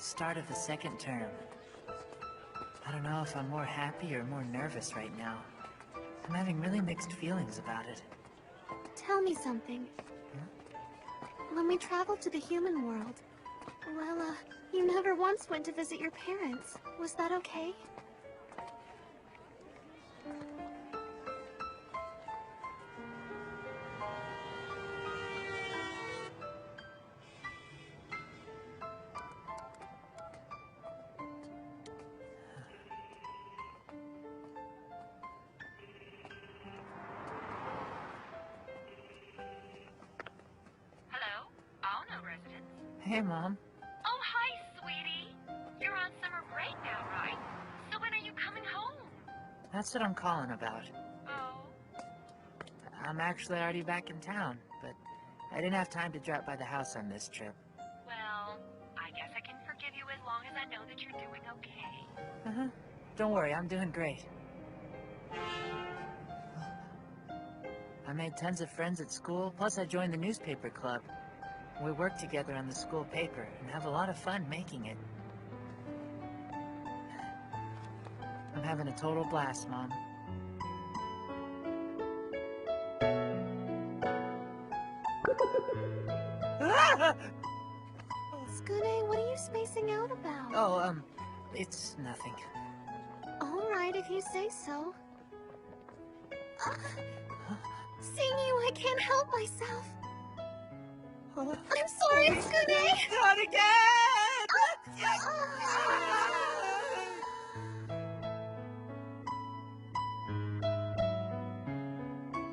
Start of the second term. I don't know if I'm more happy or more nervous right now. I'm having really mixed feelings about it. Tell me something. When we traveled to the human world, well, you never once went to visit your parents. Was that okay? Hey, Mom. Oh, hi, sweetie. You're on summer break now, right? So when are you coming home? That's what I'm calling about. Oh. I'm actually already back in town, but I didn't have time to drop by the house on this trip. Well, I guess I can forgive you as long as I know that you're doing okay. Uh-huh. Don't worry, I'm doing great. I made tons of friends at school, plus I joined the newspaper club. We work together on the school paper and have a lot of fun making it. I'm having a total blast, Mom. Skune, what are you spacing out about? Oh, it's nothing. Alright, if you say so. Seeing you, I can't help myself. I'm sorry, Skune! Not again!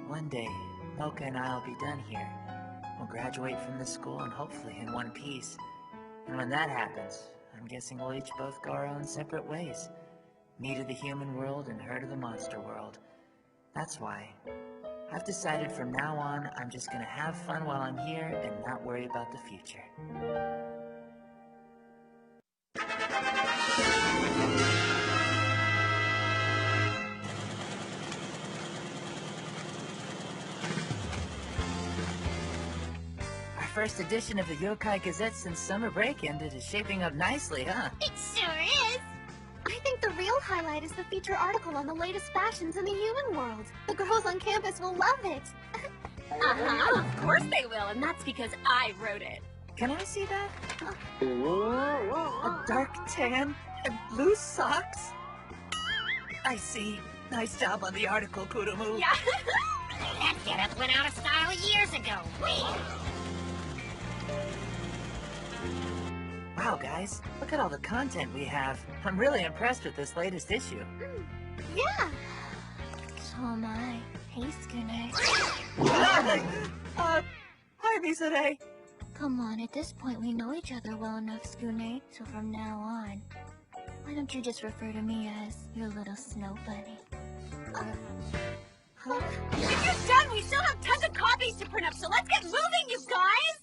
One day, Mocha and I'll be done here. We'll graduate from this school and hopefully in one piece. And when that happens, I'm guessing we'll each both go our own separate ways. Me to the human world and her to the monster world. That's why I've decided from now on I'm just gonna have fun while I'm here and not worry about the future. Our first edition of the Yokai Gazette since summer break ended is shaping up nicely, huh? It sure is! I think the real highlight is the feature article on the latest fashions in the human world. The girls on campus will love it. Uh-huh, of course they will, and that's because I wrote it. Can I see that? A dark tan and blue socks? I see. Nice job on the article, Kurumu. Yeah. That getup went out of style years ago. Wow, guys, look at all the content we have. I'm really impressed with this latest issue. Yeah. So am I. Hey, Skune. Hi, Misare. Come on, at this point we know each other well enough, Skune. So from now on, why don't you just refer to me as your little snow bunny? When you're done, we still have tons of copies to print up, so let's get moving, you guys!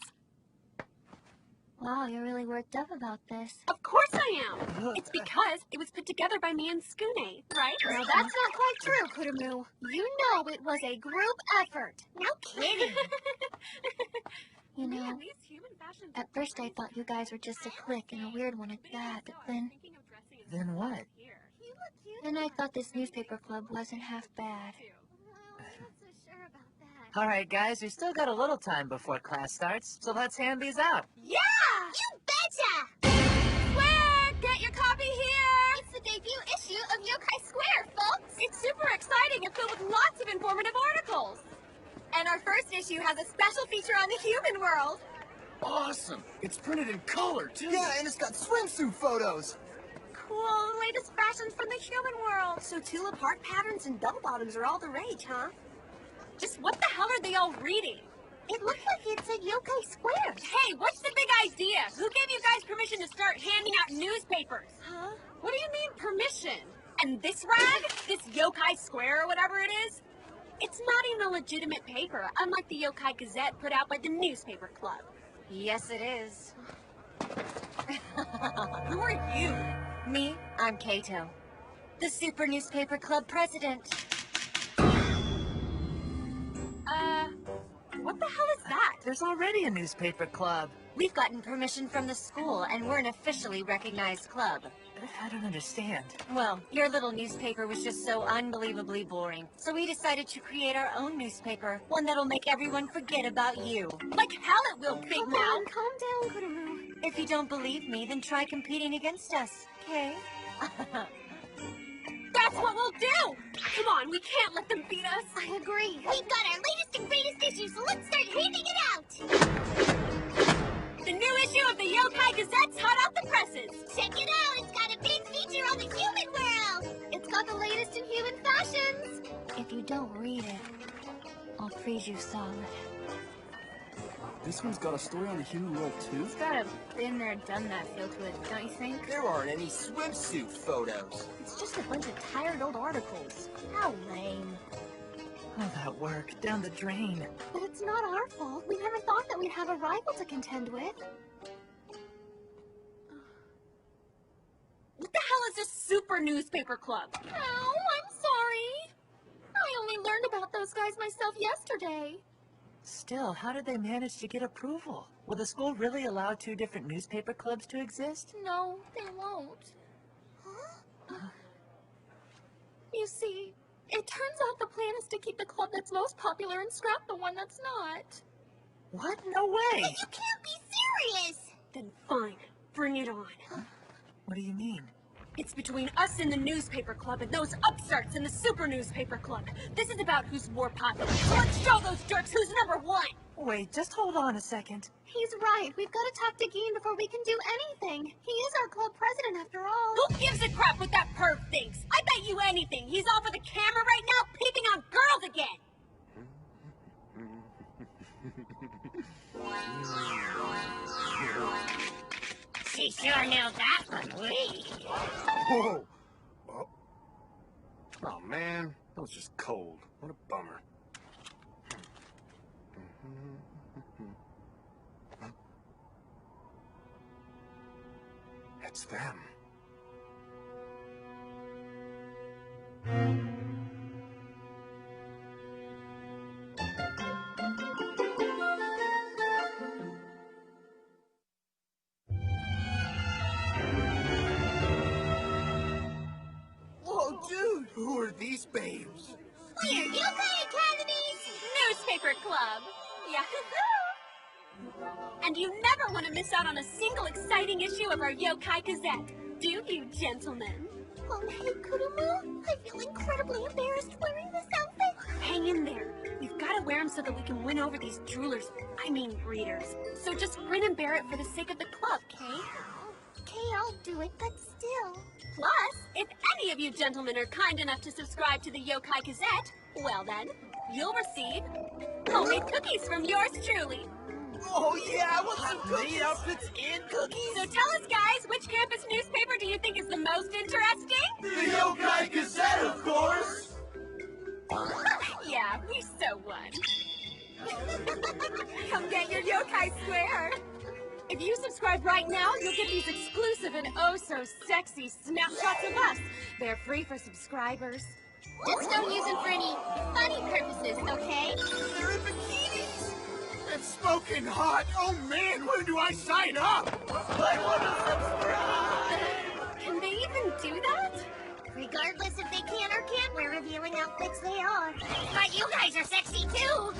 Wow, you're really worked up about this. Of course I am. It's because it was put together by me and Skune, right? Now that's not quite true, Kurumu. You know it was a group effort. No kidding. You know, Man, these human fashions at first I thought you guys were just a clique and a weird one at that, but Then what? then I thought this newspaper club wasn't half bad. All right, guys, we still got a little time before class starts, so let's hand these out. Yeah! You betcha! Square, get your copy here! It's the debut issue of Yokai Square, folks! It's super exciting and filled with lots of informative articles. And our first issue has a special feature on the human world. Awesome! It's printed in color, too! Yeah, and it's got swimsuit photos! Cool, latest fashions from the human world. So tulip heart patterns and bell bottoms are all the rage, huh? Just what the hell are they all reading? It looked like it said Yokai Square. Hey, what's the big idea? Who gave you guys permission to start handing out newspapers? Huh? What do you mean permission? And this rag? This Yokai Square or whatever it is? It's not even a legitimate paper, unlike the Yokai Gazette put out by the newspaper club. Yes, it is. Who are you? Me, I'm Kato, the Super Newspaper Club president. What the hell is that? There's already a newspaper club. We've gotten permission from the school, and we're an officially recognized club. I don't understand. Well, your little newspaper was just so unbelievably boring. So we decided to create our own newspaper, one that'll make everyone forget about you. Like hell it will, Big Come Mouth. on, calm down, Kururu. If you don't believe me, then try competing against us, okay? That's what we'll do! Come on, we can't let them beat us. I agree. We've got our latest and greatest issue, so let's start handing it out! The new issue of the Yokai Gazette's hot off the presses. Check it out! It's got a big feature on the human world! It's got the latest in human fashions. If you don't read it, I'll freeze you solid. This one's got a story on the human world, too? It's got a been there, done that feel to it, don't you think? There aren't any swimsuit photos. It's just a bunch of tired old articles. How lame. All that work down the drain. But it's not our fault. We never thought that we'd have a rival to contend with. What the hell is this super newspaper club? Oh, I'm sorry. I only learned about those guys myself yesterday. Still, how did they manage to get approval? Will the school really allow 2 different newspaper clubs to exist? No, they won't. You see, it turns out the plan is to keep the club that's most popular and scrap the one that's not. What? No way! You can't be serious! Then fine, bring it on. What do you mean? It's between us and the newspaper club and those upstarts in the super newspaper club. This is about who's more popular. So let's show those jerks who's number 1. Wait, just hold on a second. He's right. We've got to talk to Geen before we can do anything. He is our club president after all. Who gives a crap what that perv thinks? I bet you anything. He's off with the camera right now, peeping on girls again. She sure knew that one, Whoa! Oh, man. That was just cold. What a bummer. It's them. Whoa, dude! Who are these babes? We're Yokai Academy's Newspaper club. Yeah. And you never want to miss out on a single exciting issue of our Yokai Gazette, do you, gentlemen? Hey, Kurumu. I feel incredibly embarrassed wearing this outfit. Hang in there. We've got to wear them so that we can win over these droolers. I mean, readers. So just grin and bear it for the sake of the club, Kay? Okay, I'll do it, but still. Plus, if any of you gentlemen are kind enough to subscribe to the Yokai Gazette, well then, you'll receive homemade cookies from yours truly. Oh, yeah, I want some cookie outfits and cookies. So tell us, guys, which campus newspaper do you think is the most interesting? The Yokai Gazette, of course. Yeah, we so won. Come get your Yokai Square. If you subscribe right now, you'll get these exclusive and oh so sexy snapshots of us. They're free for subscribers. Just don't use them for any funny purposes, okay? They're in bikinis. It's smoking hot. Oh, man, where do I sign up? I want to subscribe. Can they even do that? Regardless if they can or can't wear revealing outfits, they are. But you guys are sexy, too!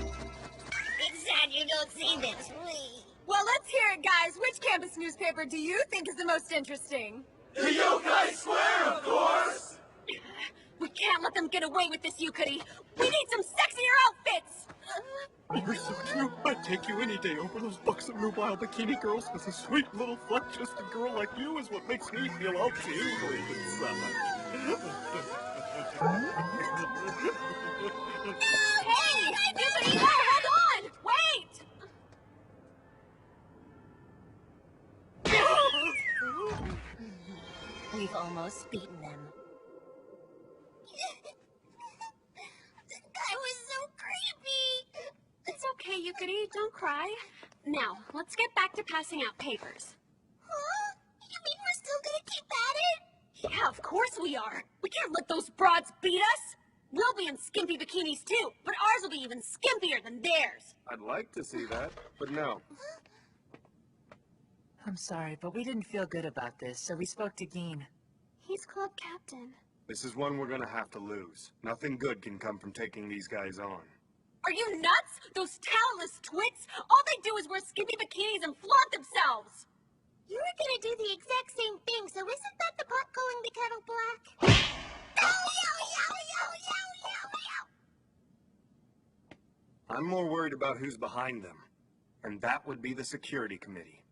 It's sad you don't see this. Well, let's hear it, guys. Which campus newspaper do you think is the most interesting? The Yokai Square, of course. We can't let them get away with this, Yukari. We need some sexier outfits! You're so true. I'd take you any day over those buxom nubile bikini girls with a sweet little flat-chested girl like you is what makes me feel all tingly inside. Hey! Yukari, hold on! Wait! We've almost beaten them. That was so creepy! It's okay, Yukari. Don't cry. Now, let's get back to passing out papers. Huh? You mean we're still gonna keep at it? Yeah, of course we are. We can't let those broads beat us. We'll be in skimpy bikinis too, but ours will be even skimpier than theirs. I'd like to see that, but no. I'm sorry, but we didn't feel good about this, so we spoke to Geen. He's club captain. This is one we're gonna have to lose. Nothing good can come from taking these guys on. Are you nuts? Those talentless twits? All they do is wear skinny bikinis and flaunt themselves. You were gonna do the exact same thing, so isn't that the pot calling the kettle black? Yo, yo, yo, yo, yo, yo, yo! I'm more worried about who's behind them. And that would be the security committee.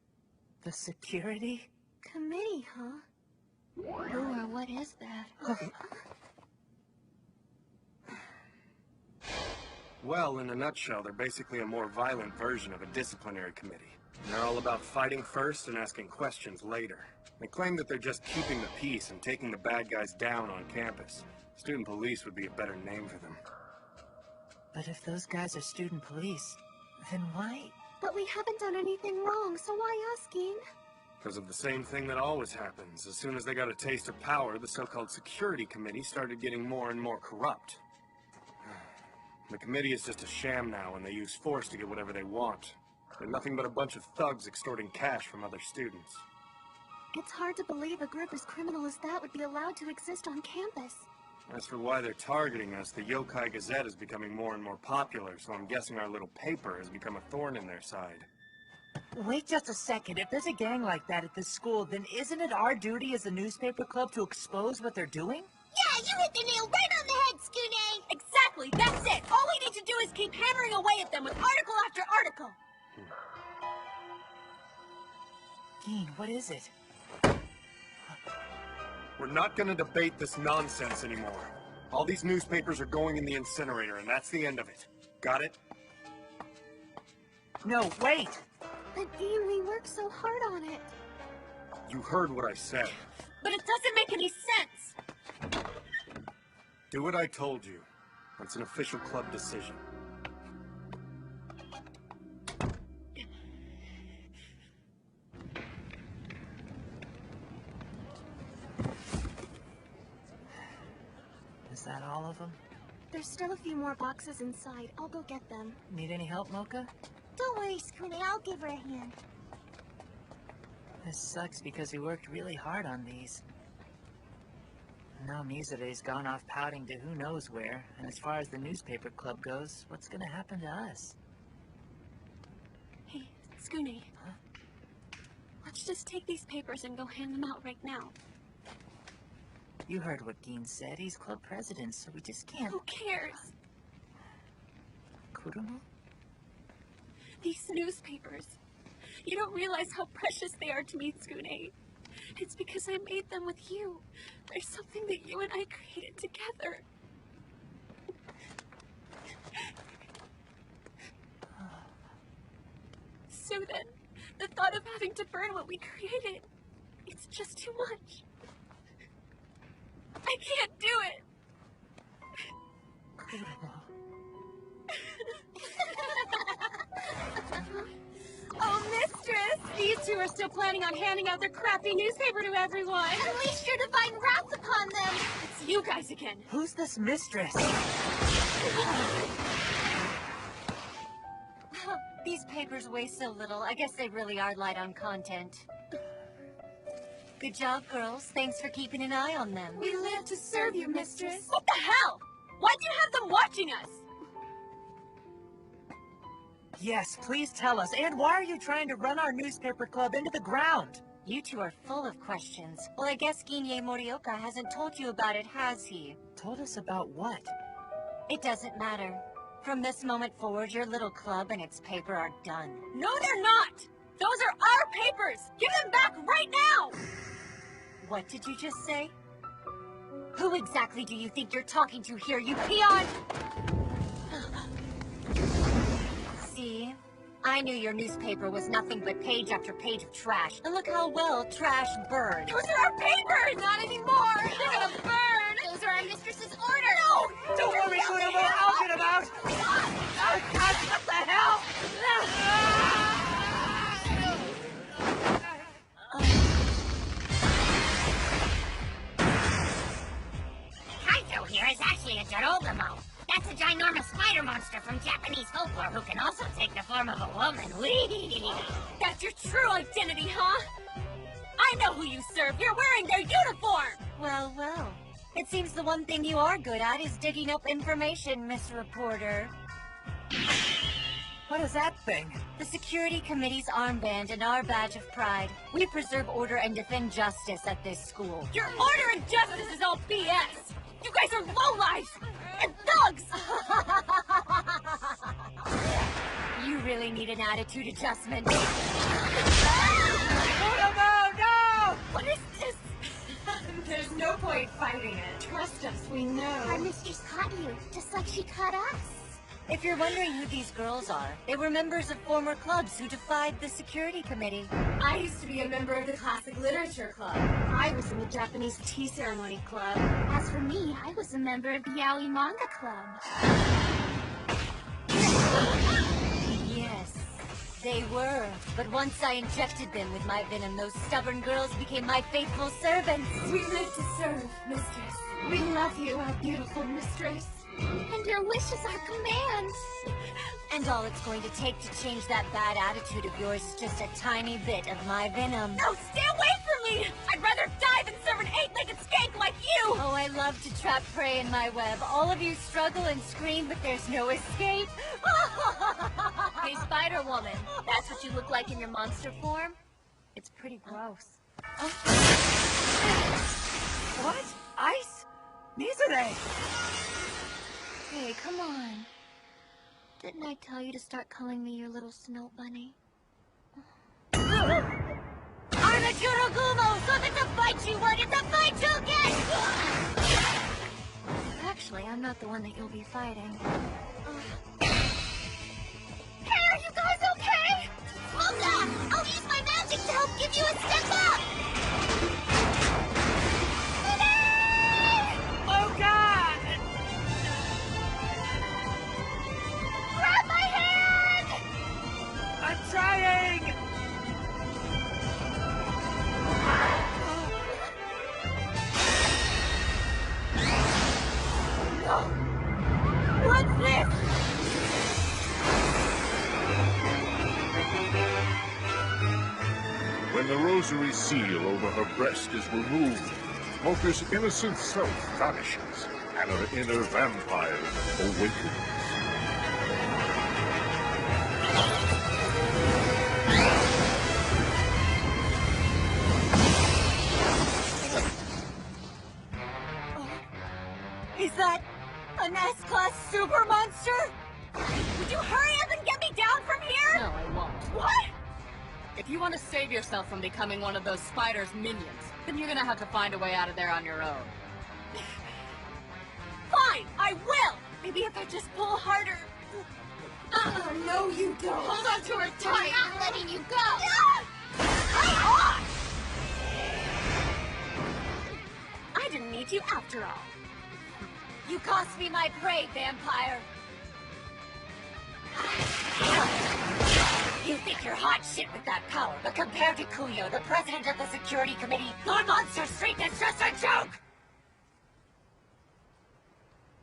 The security? Committee, huh? Who or what is that? Well, in a nutshell, they're basically a more violent version of a disciplinary committee. They're all about fighting first and asking questions later. They claim that they're just keeping the peace and taking the bad guys down on campus. Student police would be a better name for them. But if those guys are student police, then why? But we haven't done anything wrong, so why asking? Because of the same thing that always happens. As soon as they got a taste of power, the so-called security committee started getting more and more corrupt. The committee is just a sham now, and they use force to get whatever they want. They're nothing but a bunch of thugs extorting cash from other students. It's hard to believe a group as criminal as that would be allowed to exist on campus. As for why they're targeting us, the Yokai Gazette is becoming more and more popular, so I'm guessing our little paper has become a thorn in their side. Wait just a second. If there's a gang like that at this school, then isn't it our duty as a newspaper club to expose what they're doing? Yeah, you hit the nail right on the head, Skune! Exactly, that's it. All we need to do is keep hammering away at them with article after article. Geen, what is it? We're not gonna debate this nonsense anymore. All these newspapers are going in the incinerator, and that's the end of it. Got it? No, wait! But Dean, we worked so hard on it. You heard what I said. But it doesn't make any sense. Do what I told you. That's an official club decision. Is that all of them? There's still a few more boxes inside. I'll go get them. Need any help, Mocha? Don't worry, Skune, I'll give her a hand. This sucks because we worked really hard on these. Now Mizure's gone off pouting to who knows where, and as far as the newspaper club goes, what's gonna happen to us? Hey, Skune. Huh? Let's just take these papers and go hand them out right now. You heard what Geen said. He's club president, so we just can't... Who cares? Kurumo? These newspapers. You don't realize how precious they are to me, Skune. It's because I made them with you. There's something that you and I created together. So then, the thought of having to burn what we created, it's just too much. I can't do it. Kurumo. Oh, mistress! These two are still planning on handing out their crappy newspaper to everyone. Unleash your divine wrath upon them! It's you guys again. Who's this mistress? These papers weigh so little, I guess they really are light on content. Good job, girls. Thanks for keeping an eye on them. We live to serve you, mistress. What the hell? Why'd you have them watching us? Yes, please tell us. And why are you trying to run our newspaper club into the ground? You two are full of questions. Well, I guess Ginye Morioka hasn't told you about it, has he? Told us about what? It doesn't matter. From this moment forward, your little club and its paper are done. No, they're not! Those are our papers! Give them back right now! What did you just say? Who exactly do you think you're talking to here, you peon? See? I knew your newspaper was nothing but page after page of trash. And look how well trash burned. Those are our papers! Not anymore! They're gonna burn! Those are our mistress's orders! No! Don't worry, Kurumo. I'll get him out. Oh, God, what the hell? Kaito here is actually a Geronimo. That's a giant ginormous spider monster from Japanese folklore who can also take the form of a woman. Whee! That's your true identity, huh? I know who you serve. You're wearing their uniform! Well, well. It seems the one thing you are good at is digging up information, Miss Reporter. What is that thing? The Security Committee's armband and our badge of pride. We preserve order and defend justice at this school. Your order and justice is all BS! You guys are lowlifes! And thugs! You really need an attitude adjustment. No! What is this? There's no point fighting it. Trust us, we know. Our mistress caught you, just like she caught us. If you're wondering who these girls are, they were members of former clubs who defied the Security Committee. I used to be a member of the Classic Literature Club. I was in the Japanese Tea Ceremony Club. As for me, I was a member of the Yaoi Manga Club. Yes, they were. But once I injected them with my venom, those stubborn girls became my faithful servants. We live to serve, mistress. We love you, our beautiful mistress. And your wish is our command. And all it's going to take to change that bad attitude of yours is just a tiny bit of my venom. No, stay away from me! I'd rather die than serve an eight-legged skank like you! Oh, I love to trap prey in my web. All of you struggle and scream, but there's no escape. Hey, Spider-Woman, that's what you look like in your monster form? It's pretty gross. What? Ice? These are they! Hey, come on. Didn't I tell you to start calling me your little snow bunny? Armature Gumo, so that the fight you want is the fight you'll get! Actually, I'm not the one that you'll be fighting. Hey, are you guys okay? Hold on! I'll use my magic to help give you a step up! Oh God! Grab my hand! I'm trying! What's this? When the rosary seal over her breast is removed, Mocha's innocent self vanishes, and her inner vampire awakens. Is that an S-Class super monster? Would you hurry up and get me down from here? No, I won't. What? If you want to save yourself from becoming one of those spider's minions, then you're gonna have to find a way out of there on your own. Fine, I will! Maybe if I just pull harder. No, you don't. Hold on to her tight. I'm not letting you go! I didn't need you after all. You cost me my prey, vampire. You think you're hot shit with that power, but compared to Kuyo, the president of the security committee, your monster strength is just a joke!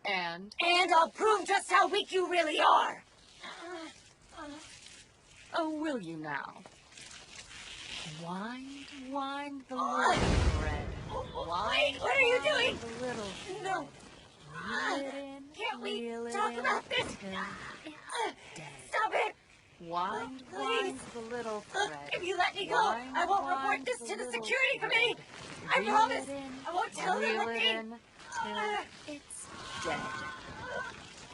And? And I'll prove just how weak you really are! Oh, will you now? Wind the little thread. Wait, what are you doing? The little. No. Can't we talk about this? Stop it! Wind the little thread. If you let me go, I won't report this to the security committee! I promise! I won't tell them a thing! It's dead.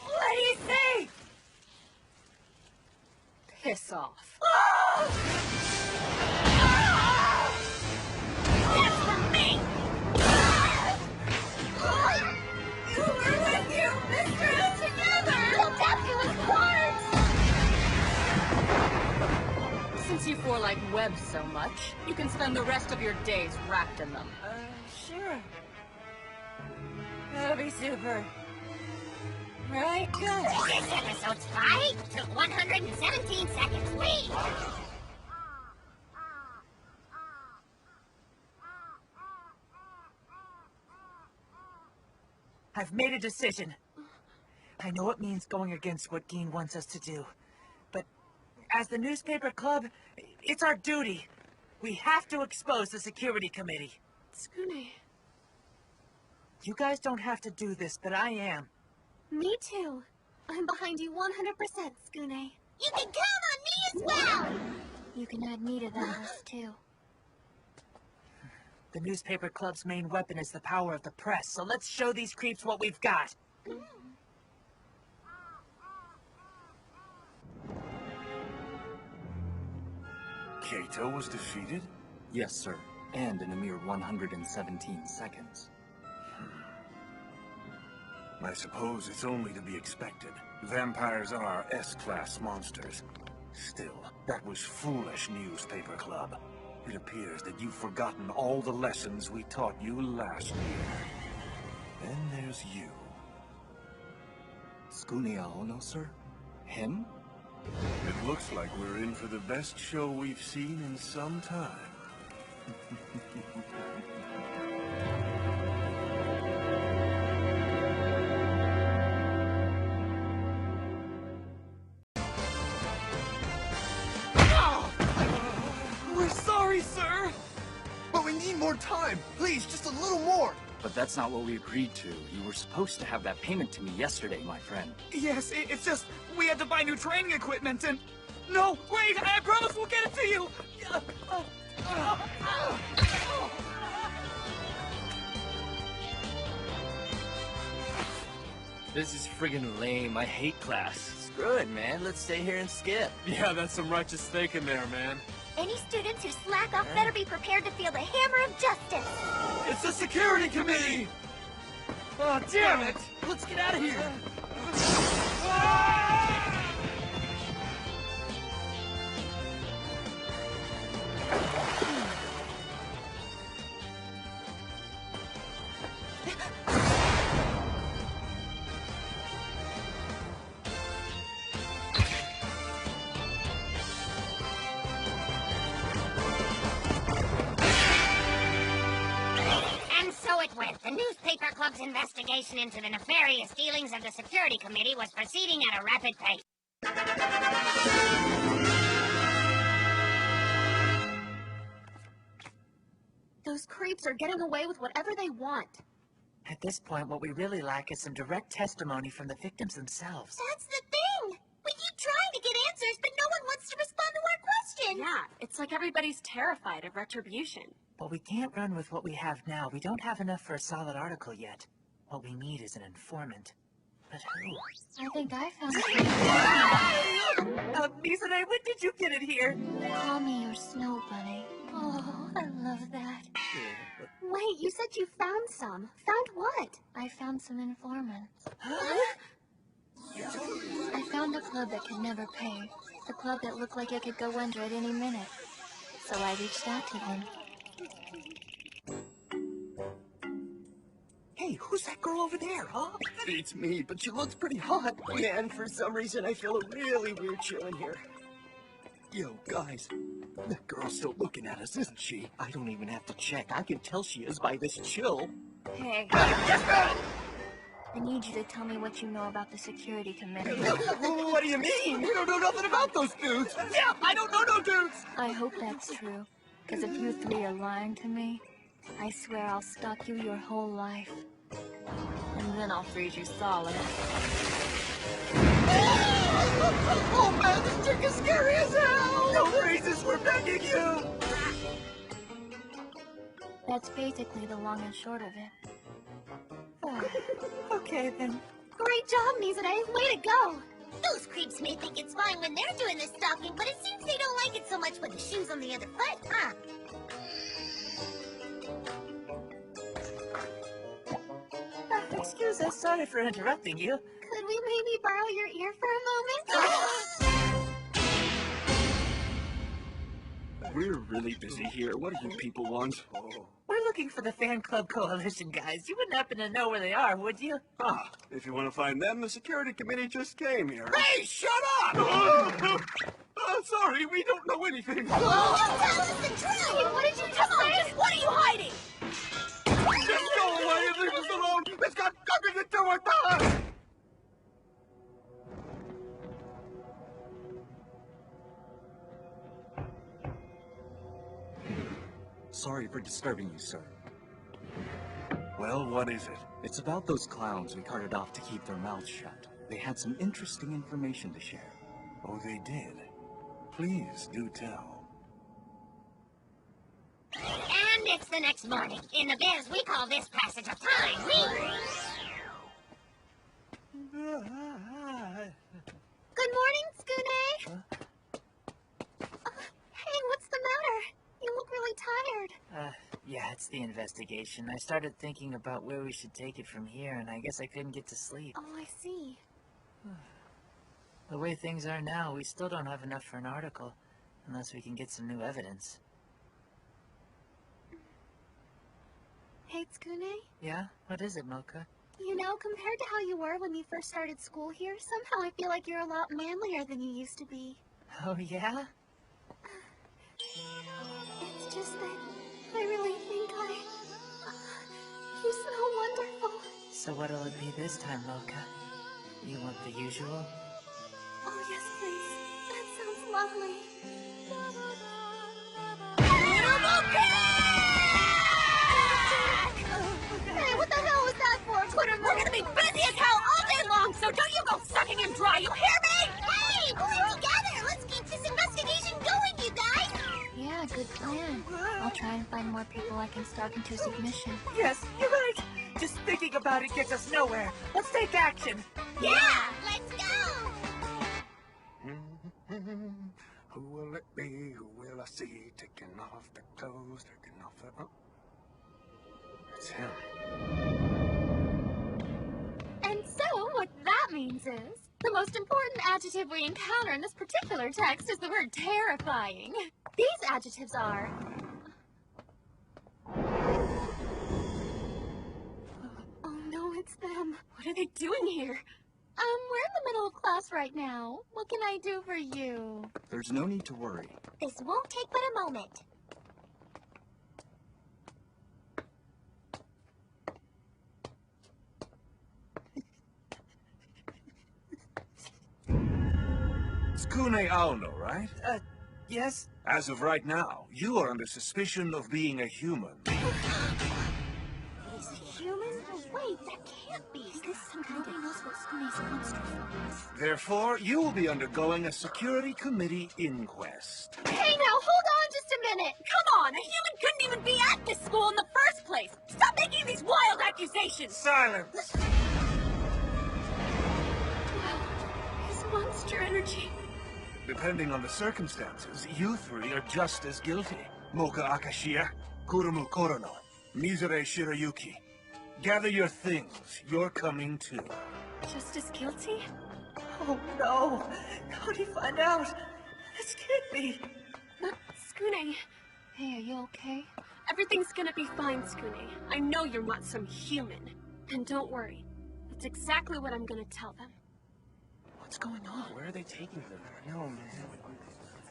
What do you say? Piss off. That's for me! You were with you, mistress! Together! We'll tap you with cards! Since you four like webs so much, you can spend the rest of your days wrapped in them. Sure. That'll be super. Right, good. This episode's fight took 117 seconds. Wait! I've made a decision. I know it means going against what Geen wants us to do. But as the newspaper club, it's our duty. We have to expose the security committee. Tsukune. You guys don't have to do this, but I am. Me too. I'm behind you 100%, Tsukune. You can count on me as well! You can add me to that list, too. The newspaper club's main weapon is the power of the press, so let's show these creeps what we've got. Kato was defeated? Yes, sir. And in a mere 117 seconds. I suppose it's only to be expected. Vampires are S-class monsters. Still, that was foolish, newspaper club. It appears that you've forgotten all the lessons we taught you last year. Then there's you. Tsukune Aono, sir? Him? It looks like we're in for the best show we've seen in some time. We're sorry, sir! But we need more time! Please, just a little more! But that's not what we agreed to. You were supposed to have that payment to me yesterday, my friend. Yes, it's just, we had to buy new training equipment and... No, wait! I promise we'll get it to you! This is friggin' lame. I hate class. Screw it, man. Let's stay here and skip. Yeah, that's some righteous thinking there, man. Any students who slack off better be prepared to feel the hammer of justice. It's the security committee! Oh, damn it! Let's get out of here! And so it went. The newspaper club's investigation into the nefarious dealings of the security committee was proceeding at a rapid pace. Those creeps are getting away with whatever they want. At this point, what we really lack is some direct testimony from the victims themselves. That's the thing! We keep trying to get answers, but no one wants to respond to our questions! Yeah, it's like everybody's terrified of retribution. But we can't run with what we have now. We don't have enough for a solid article yet. What we need is an informant. But who? I think I found it. Mizune, when did you get it here? Call me your snow bunny. Oh, I love that. Wait, you said you found some. Found what? I found some informants. I found a club that could never pay. A club that looked like it could go under at any minute. So I reached out to them. Hey, who's that girl over there, huh? It's me, but she looks pretty hot. Man, for some reason I feel a really weird chill in here. Yo, guys, that girl's still looking at us, isn't she? I don't even have to check. I can tell she is by this chill. Hey. I need you to tell me what you know about the security committee. What do you mean? You don't know nothing about those dudes. Yeah, I don't know no dudes. I hope that's true. Because if you three are lying to me, I swear I'll stalk you your whole life. And then I'll freeze you solid. Oh man, this trick is scary as hell! No freezes, we're begging you! That's basically the long and short of it. Okay, then. Great job, Mizune. Way to go. Those creeps may think it's fine when they're doing the stalking, but it seems they don't like it so much with the shoes on the other foot, huh? Excuse us, sorry for interrupting you. Could we maybe borrow your ear for a moment? We're really busy here. What do you people want? We're looking for the fan club coalition guys. You wouldn't happen to know where they are, would you? Ah, if you want to find them, the security committee just came here. Hey, shut up! Sorry, we don't know anything. Tell us the truth! What did you just say? What are you hiding? Just go away and leave us alone! It's got nothing to do with us! sorry for disturbing you, sir. Well, what is it? It's about those clowns we carted off to keep their mouths shut. They had some interesting information to share. Oh, they did? Please do tell. And it's the next morning. In the biz, we call this passage of time. Good morning, Skune. Hey, what's the matter? You look really tired. Yeah, it's the investigation. I started thinking about where we should take it from here, and I guess I couldn't get to sleep. Oh, I see. The way things are now, we still don't have enough for an article, unless we can get some new evidence. Hey, Skune. Yeah? What is it, Mocha? You know, compared to how you were when you first started school here, somehow I feel like you're a lot manlier than you used to be. Oh, yeah? It's just that I really think you smell wonderful. So what'll it be this time, Mocha? You want the usual? Oh, yes, please. That sounds lovely. Hey, what the hell was that for? Twitter, We're gonna be busy as hell all day long, so don't you go sucking him dry, you hear me? Hey, pull it together. Let's keep this investigation going, you guys. Yeah, good plan. I'll try and find more people I can stalk into submission. Yes, you're right. Just thinking about it gets us nowhere. Let's take action. Yeah, let's go. Who will it be? Who will I see? Taking off their clothes, taking off their... Oh. It's him. And so, what that means is, the most important adjective we encounter in this particular text is the word terrifying. These adjectives are... Oh, no, it's them. What are they doing here? We're in the middle of class right now. What can I do for you? There's no need to worry. This won't take but a moment. Skune Aono, right? Yes? As of right now, you are under suspicion of being a human. He's human? Oh, wait, that can't be. Is this some kind of... Nobody knows what Skune's monster form is. Therefore, you will be undergoing a security committee inquest. Hey now, hold on just a minute. Come on, a human couldn't even be at this school in the first place. Stop making these wild accusations. Silence! His monster energy. Depending on the circumstances, you three are just as guilty. Mocha Akashia, Kurumu Korono, Mizure Shirayuki. Gather your things. You're coming too. Just as guilty? Oh, no. How'd he find out? This can't be. Skune. Hey, are you okay? Everything's gonna be fine, Skune. I know you're not some human. And don't worry. That's exactly what I'm gonna tell them. What's going on? Where are they taking them? No, man.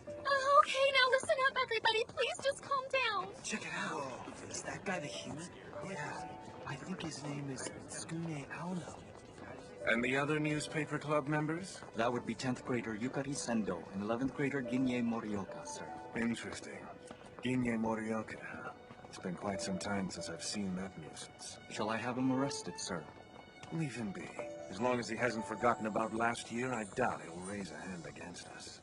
Okay, now listen up, everybody. Please just calm down. Check it out. Is that guy the human? Yeah. I think his name is Skune Aono. And the other newspaper club members? That would be 10th grader Yukari Sendo and 11th grader Ginye Morioka, sir. Interesting. Ginye Morioka. It's been quite some time since I've seen that nuisance. Shall I have him arrested, sir? Leave him be. As long as he hasn't forgotten about last year, I doubt he'll raise a hand against us.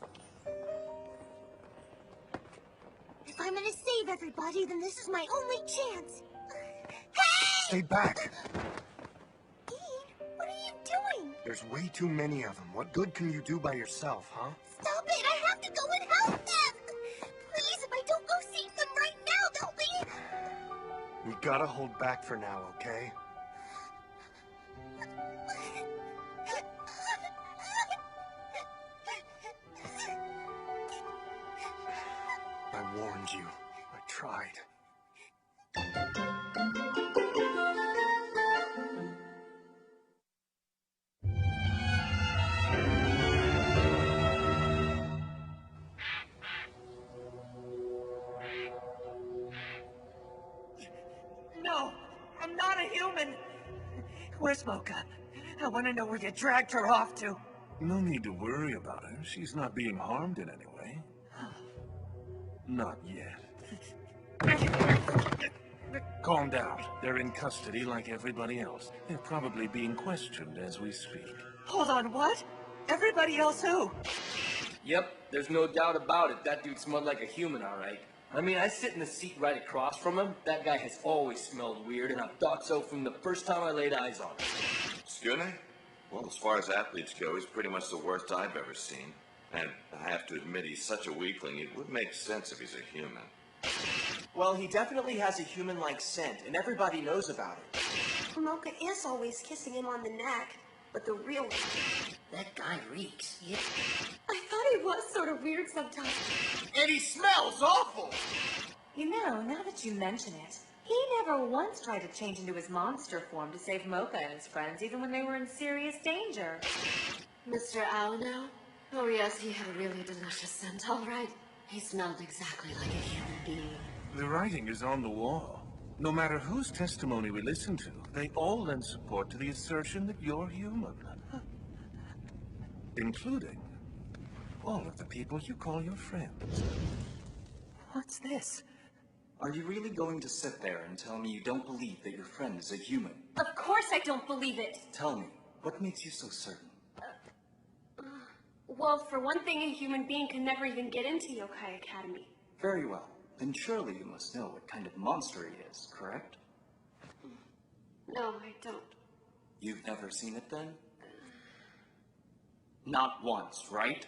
If I'm gonna save everybody, then this is my only chance. Hey! Stay back! Dean, what are you doing? There's way too many of them. What good can you do by yourself, huh? Stop it! I have to go and help them! Please, if I don't go save them right now, they'll be... We gotta hold back for now, okay? I warned you. I tried. No, I'm not a human. Where's Mocha? I want to know where you dragged her off to. No need to worry about her. She's not being harmed in any way. Not yet. Calm down. They're in custody like everybody else. They're probably being questioned as we speak. Hold on, what? Everybody else who? Yep, there's no doubt about it. That dude smelled like a human, all right. I mean, I sit in the seat right across from him. That guy has always smelled weird, and I've thought so from the first time I laid eyes on him. Skune? Well, as far as athletes go, he's pretty much the worst I've ever seen. And I have to admit, he's such a weakling, it would make sense if he's a human. Well, he definitely has a human-like scent, and everybody knows about it. Mocha is always kissing him on the neck, but the real... That guy reeks. Yeah. I thought he was sort of weird sometimes. And he smells awful! You know, now that you mention it, he never once tried to change into his monster form to save Mocha and his friends, even when they were in serious danger. Mr. Alno? Oh yes, he had a really delicious scent, all right. He smelled exactly like a human being. The writing is on the wall. No matter whose testimony we listen to, they all lend support to the assertion that you're human. Including all of the people you call your friends. What's this? Are you really going to sit there and tell me you don't believe that your friend is a human? Of course I don't believe it. Tell me, what makes you so certain? Well, for one thing, a human being can never even get into Yokai Academy. Very well. Then surely you must know what kind of monster he is, correct? No, I don't. You've never seen it then? Not once, right?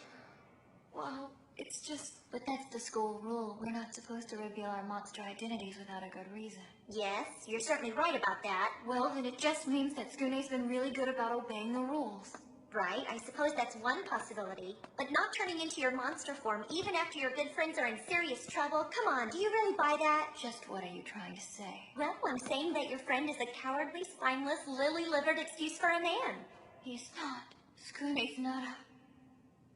Well, it's just... But that's the school rule. We're not supposed to reveal our monster identities without a good reason. Yes, you're certainly right about that. Well, then it just means that Skune's been really good about obeying the rules. Right, I suppose that's one possibility. But not turning into your monster form even after your good friends are in serious trouble? Come on, do you really buy that? Just what are you trying to say? Well, I'm saying that your friend is a cowardly, spineless, lily-livered excuse for a man. He's not. Skune's not a...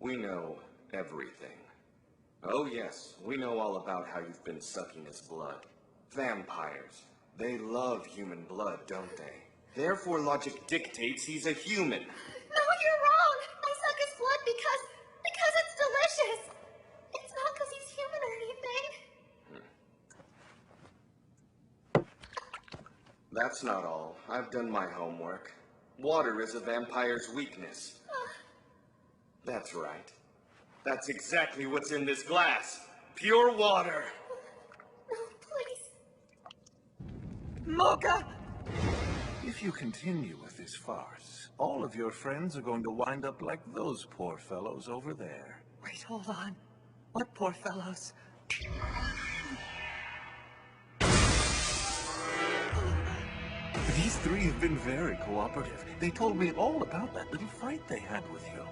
We know everything. Oh yes, we know all about how you've been sucking his blood. Vampires. They love human blood, don't they? Therefore logic dictates he's a human. No, you're wrong! I suck his blood because it's delicious! It's not because he's human or anything. That's not all. I've done my homework. Water is a vampire's weakness. That's right. That's exactly what's in this glass. Pure water. No, please. Mocha! If you continue with this farce, all of your friends are going to wind up like those poor fellows over there. Wait, hold on. What poor fellows? These three have been very cooperative. They told me all about that little fight they had with you.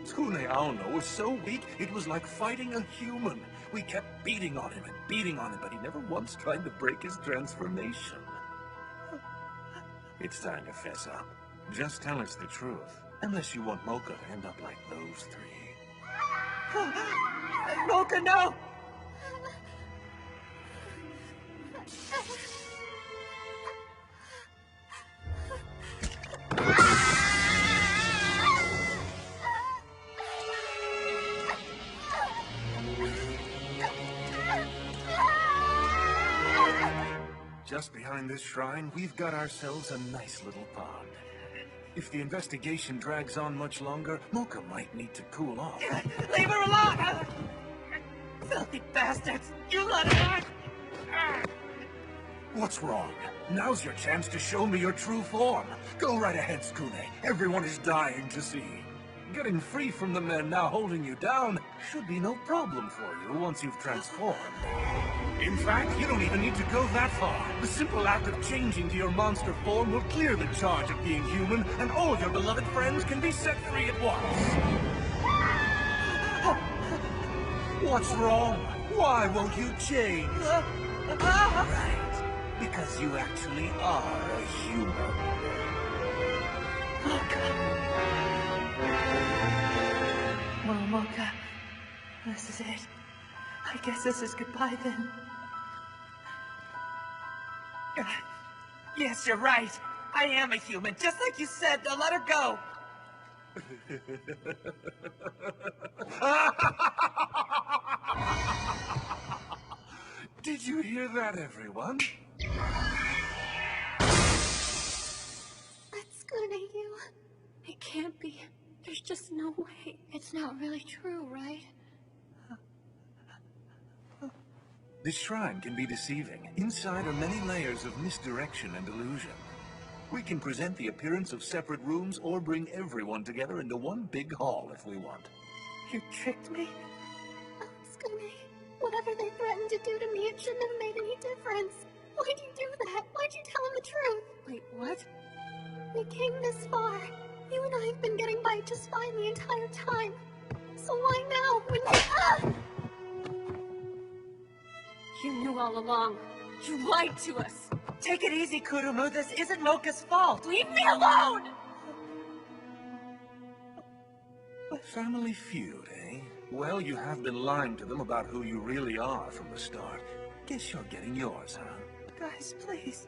Skune Aono was so weak, it was like fighting a human. We kept beating on him, but he never once tried to break his transformation. It's time to fess up. Just tell us the truth. Unless you want Mocha to end up like those three. Mocha, no! Just behind this shrine, we've got ourselves a nice little pond. If the investigation drags on much longer, Mocha might need to cool off. Leave her alone! Filthy bastards! You let her out! What's wrong? Now's your chance to show me your true form. Go right ahead, Skune. Everyone is dying to see. Getting free from the men now holding you down should be no problem for you once you've transformed. In fact, you don't even need to go that far. The simple act of changing to your monster form will clear the charge of being human, and all your beloved friends can be set free at once. What's wrong? Why won't you change? Right, because you actually are a human. Well, Mocha, this is it. I guess this is goodbye then. Yes, you're right. I am a human, just like you said. Now let her go. Did you hear that, everyone? That's Skune, you. It can't be. There's just no way. It's not really true, right? The shrine can be deceiving. Inside are many layers of misdirection and illusion. We can present the appearance of separate rooms or bring everyone together into one big hall if we want. You tricked me? Oh, Skune, whatever they threatened to do to me, it shouldn't have made any difference. Why'd you do that? Why'd you tell him the truth? Wait, what? We came this far. You and I have been getting by just fine the entire time. So why now, when You knew all along. You lied to us. Take it easy, Kurumu. This isn't Mocha's fault. Leave me alone! Family feud, eh? Well, you have been lying to them about who you really are from the start. Guess you're getting yours, huh? Guys, please.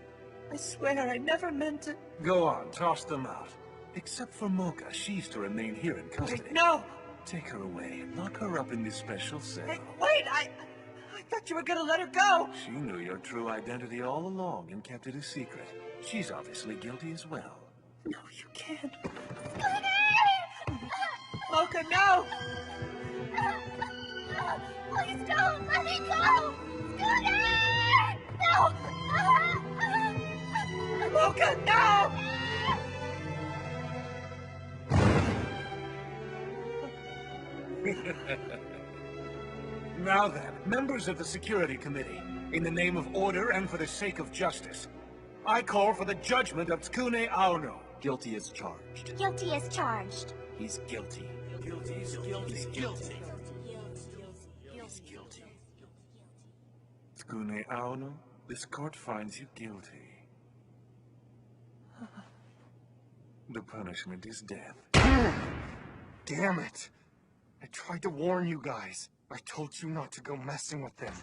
I swear I never meant to... Go on, toss them out. Except for Mocha, she's to remain here in custody. Wait, no! Take her away and lock her up in this special cell. Hey, wait, I thought you were gonna let her go! She knew your true identity all along and kept it a secret. She's obviously guilty as well. No, you can't. Mocha, no! Please don't let me go! Scooter! No! Mocha, no! Now then, members of the Security Committee, in the name of order and for the sake of justice, I call for the judgment of Tsukune Aono. Guilty as charged. Guilty as charged. He's guilty. Guilty. He's guilty. He's guilty. Tsukune Aono, this court finds you guilty. The punishment is death. Damn it! I tried to warn you guys. I told you not to go messing with them.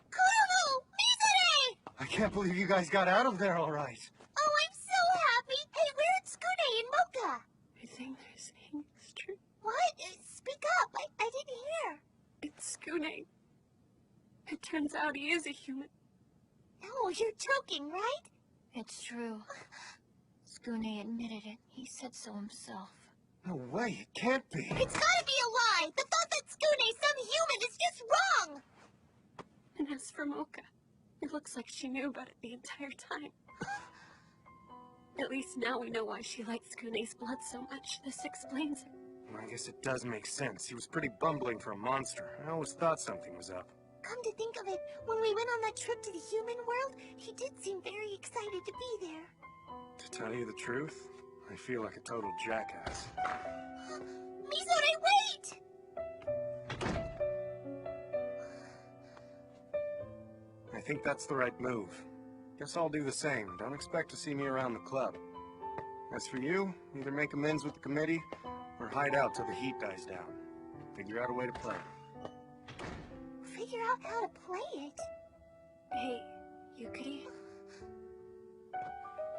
Kurumu! Mizure! I can't believe you guys got out of there all right. Oh, I'm so happy! Hey, where are Skune and Mocha? Everything they're saying is true. What? Speak up! I didn't hear. It's Skune. It turns out he is a human. No, you're joking, right? It's true. Skune admitted it. He said so himself. No way, it can't be. It's gotta be a lie! The thought that Skune's some human is just wrong! And as for Mocha, it looks like she knew about it the entire time. At least now we know why she liked Skune's blood so much. This explains it. Well, I guess it does make sense. He was pretty bumbling for a monster. I always thought something was up. Come to think of it, when we went on that trip to the human world, he did seem very excited to be there. To tell you the truth, I feel like a total jackass. Mizore, wait! I think that's the right move. Guess I'll do the same. Don't expect to see me around the club. As for you, either make amends with the committee, or hide out till the heat dies down. Figure out a way to play. Figure out how to play it. Hey, Yukari.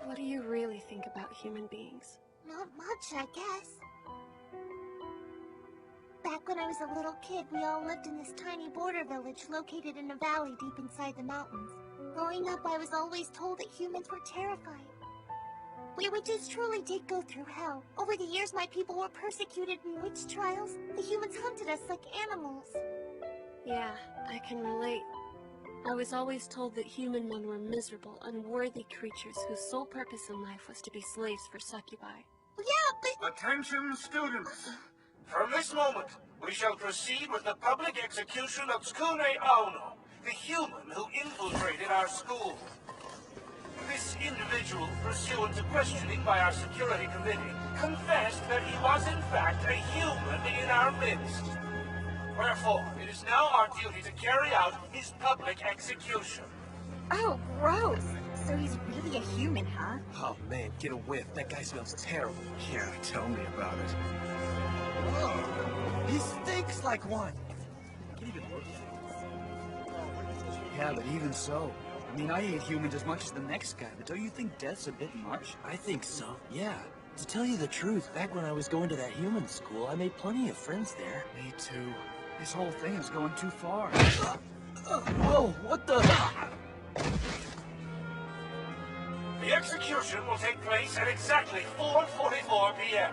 What do you really think about human beings? Not much, I guess. Back when I was a little kid, we all lived in this tiny border village located in a valley deep inside the mountains. Growing up, I was always told that humans were terrifying. We witches truly did go through hell. Over the years, my people were persecuted in witch trials. The humans hunted us like animals. Yeah, I can relate. I was always told that human men were miserable, unworthy creatures whose sole purpose in life was to be slaves for succubi. Yeah, but... Attention, students! From this moment, we shall proceed with the public execution of Tsukune Aono, the human who infiltrated our school. This individual, pursuant to questioning by our security committee, confessed that he was in fact a human in our midst. Wherefore, it is now our duty to carry out his public execution. Oh, gross. So he's really a human, huh? Oh man, get a whiff. That guy smells terrible. Yeah, tell me about it. Oh, he stinks like one. Yeah, but even so. I mean, I hate humans as much as the next guy, but don't you think death's a bit much? I think so, yeah. To tell you the truth, back when I was going to that human school, I made plenty of friends there. Me too. This whole thing is going too far. Whoa, what the? The execution will take place at exactly 4:44 p.m.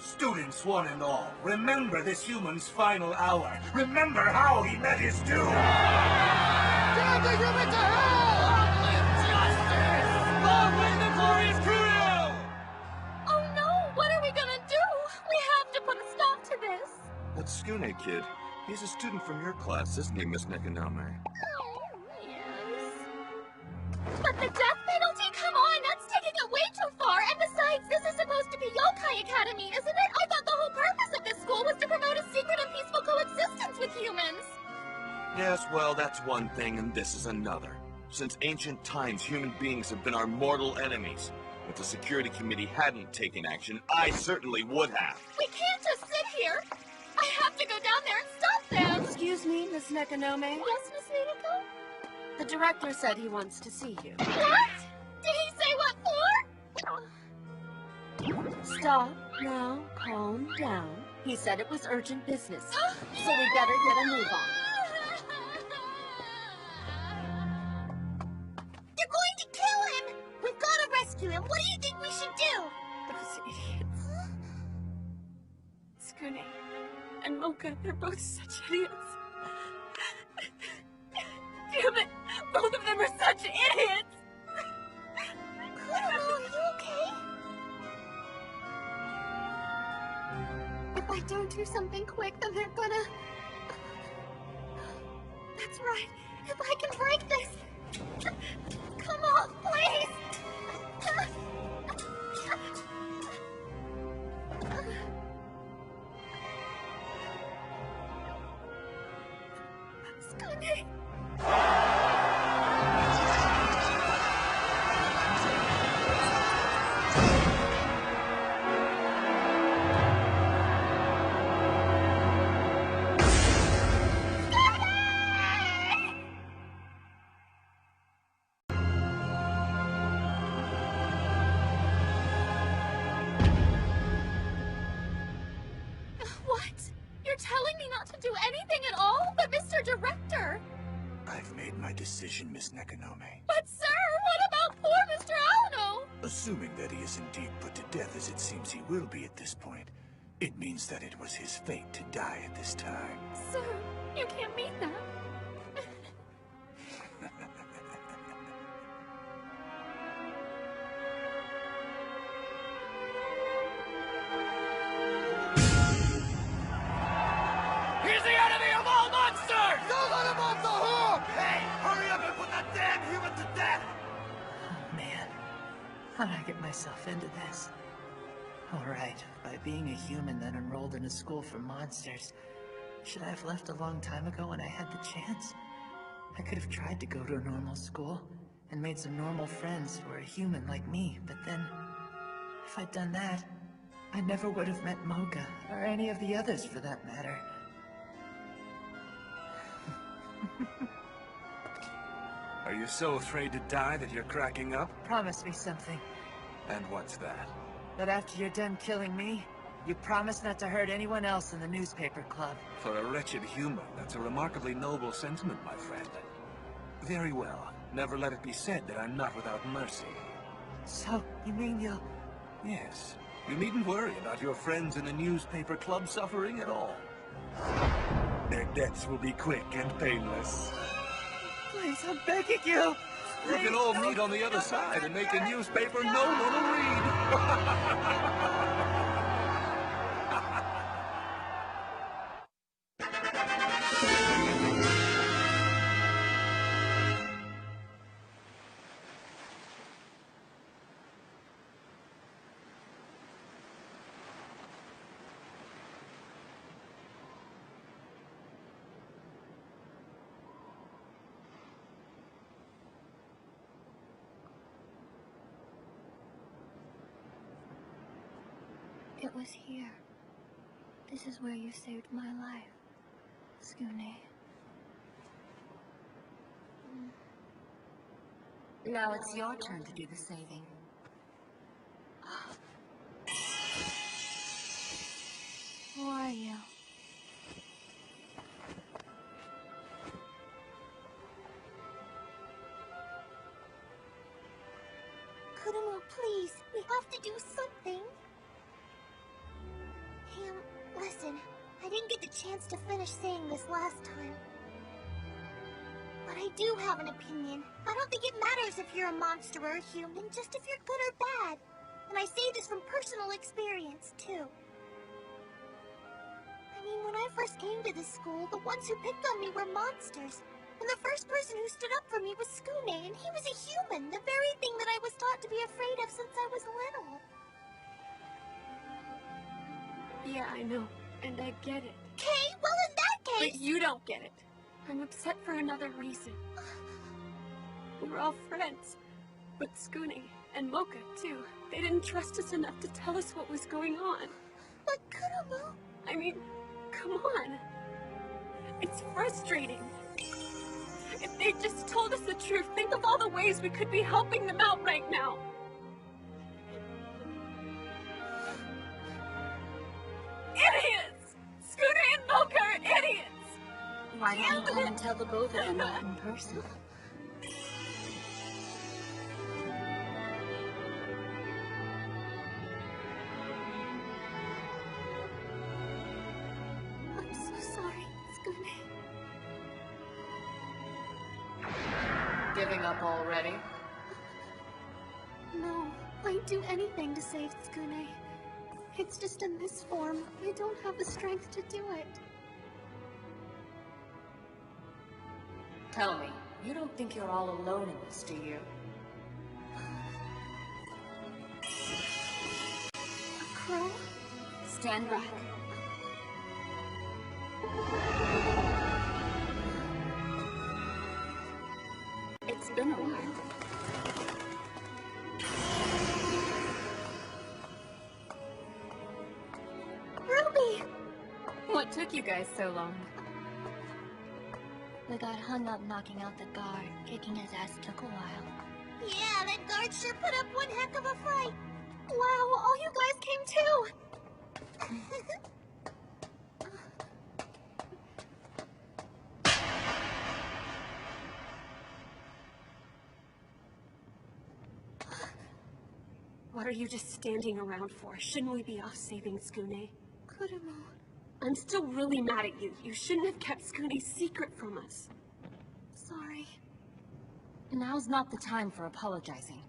Students one and all, remember this human's final hour. Remember how he met his doom! Damn the human to hell! Long live justice! Long live the glorious crew! Oh no, what are we gonna do? We have to put a stop to this. That Skune kid, he's a student from your class, isn't he, Miss Nekonome? Yes. But the death penalty? Come on, that's taking it way too far. And besides, this is supposed to be Yokai Academy, isn't it? I thought the whole purpose of this school was to promote a secret and peaceful coexistence with humans. Yes, well, that's one thing, and this is another. Since ancient times, human beings have been our mortal enemies. If the security committee hadn't taken action, I certainly would have. We can't just sit here. I have to go down there and stop them. Excuse me, Miss Nekonome? Yes, Miss Nanako? The director said he wants to see you. What? Did he say what for? Stop. Now, calm down. He said it was urgent business. So we better get a move on. They're going to kill him! We've got to rescue him. What do you think we should do? Those idiots. Skune and Mocha, they're both such idiots. Damn it! Both of them are such idiots! Kudo, are you okay? If I don't do something quick, then they're gonna... That's right. If I can break this... Come on, please! Skune! What? You're telling me not to do anything at all? But Mr. Director! I've made my decision, Miss Nekonome. But sir, what about poor Mr. Aono? Assuming that he is indeed put to death as it seems he will be at this point, it means that it was his fate to die at this time. Sir, you can't mean that. He's the enemy of all monsters! Don't let him off the hook! Hey, hurry up and put that damn human to death! Oh, man. How did I get myself into this? Alright, by being a human then enrolled in a school for monsters, should I have left a long time ago when I had the chance? I could have tried to go to a normal school and made some normal friends who are a human like me, but then, if I'd done that, I never would have met Mocha, or any of the others for that matter. Are you so afraid to die that you're cracking up? Promise me something. And what's that? That after you're done killing me, you promise not to hurt anyone else in the newspaper club. For a wretched human, that's a remarkably noble sentiment, my friend. Very well. Never let it be said that I'm not without mercy. So, you mean you'll... Yes. You needn't worry about your friends in the newspaper club suffering at all. Their deaths will be quick and painless. Please, I'm begging you! You can all meet on the other side and make a newspaper no one will read. It was here. This is where you saved my life, Skune. Now it's your turn to do the saving. Who are you? Kurumu, please. We have to do something. Listen. I didn't get the chance to finish saying this last time. But I do have an opinion. I don't think it matters if you're a monster or a human, just if you're good or bad. And I say this from personal experience, too. I mean, when I first came to this school, the ones who picked on me were monsters. And the first person who stood up for me was Skune, and he was a human, the very thing that I was taught to be afraid of since I was little. Yeah, I know. And I get it. Okay, well in that case... But you don't get it. I'm upset for another reason. We were all friends. But Skune and Mocha, too. They didn't trust us enough to tell us what was going on. But Kurumu... I mean, come on. It's frustrating. If they just told us the truth, think of all the ways we could be helping them out right now. Idiots! Skune and Mocha are idiots! Why don't you come and tell the both of them that in person? I'm so sorry, Skune. Giving up already? No, I'd do anything to save Skune. It's just in this form. I don't have the strength to do it. Tell me, you don't think you're all alone in this, do you? A crow? Stand back. It's been a while. Ruby! What took you guys so long? We got hung up knocking out the guard. Kicking his ass took a while. Yeah, that guard sure put up one heck of a fight. Wow, all you guys came too! What are you just standing around for? Shouldn't we be off saving Skune? Kurumu. I'm still really mad at you. You shouldn't have kept Skune's secret from us. Sorry. Now's not the time for apologizing.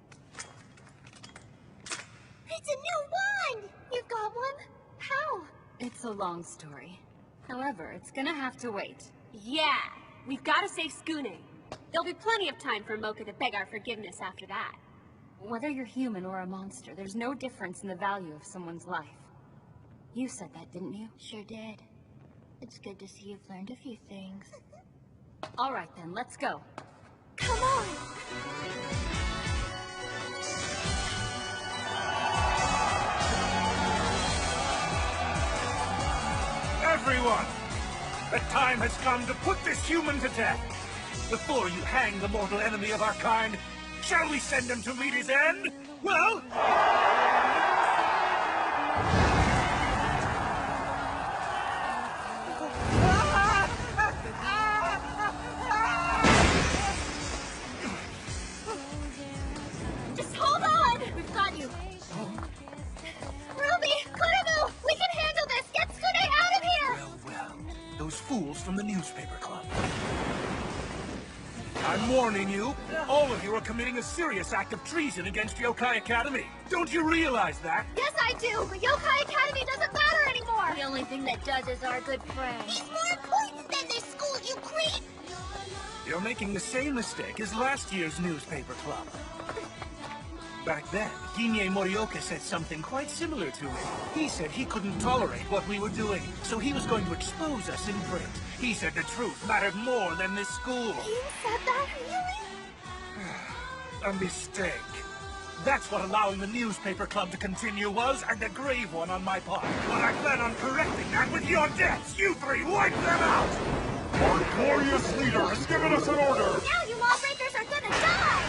It's a new wand! You've got one? How? It's a long story. However, it's gonna have to wait. Yeah! We've got to save Skune. There'll be plenty of time for Mocha to beg our forgiveness after that. Whether you're human or a monster, there's no difference in the value of someone's life. You said that, didn't you? Sure did. It's good to see you've learned a few things. All right then, let's go. Come on! Everyone! The time has come to put this human to death! Before you hang the mortal enemy of our kind, shall we send him to meet his end? Well... Just hold on! We've got you. Ruby! Kurumu! We can handle this! Get Skune out of here! Well, those fools from the newspaper club. I'm warning you, all of you are committing a serious act of treason against Yokai Academy. Don't you realize that? Yes, I do, but Yokai Academy doesn't matter anymore! The only thing that does is our good friend. He's more important than this school, you creep! You're making the same mistake as last year's newspaper club. Back then, Ginye Morioka said something quite similar to me. He said he couldn't tolerate what we were doing, so he was going to expose us in print. He said the truth mattered more than this school. You said that, really? A mistake. That's what allowing the newspaper club to continue was, and a grave one on my part. But I plan on correcting that with your deaths. You three, wipe them out! Our glorious leader has given us an order! Now you lawbreakers are gonna die!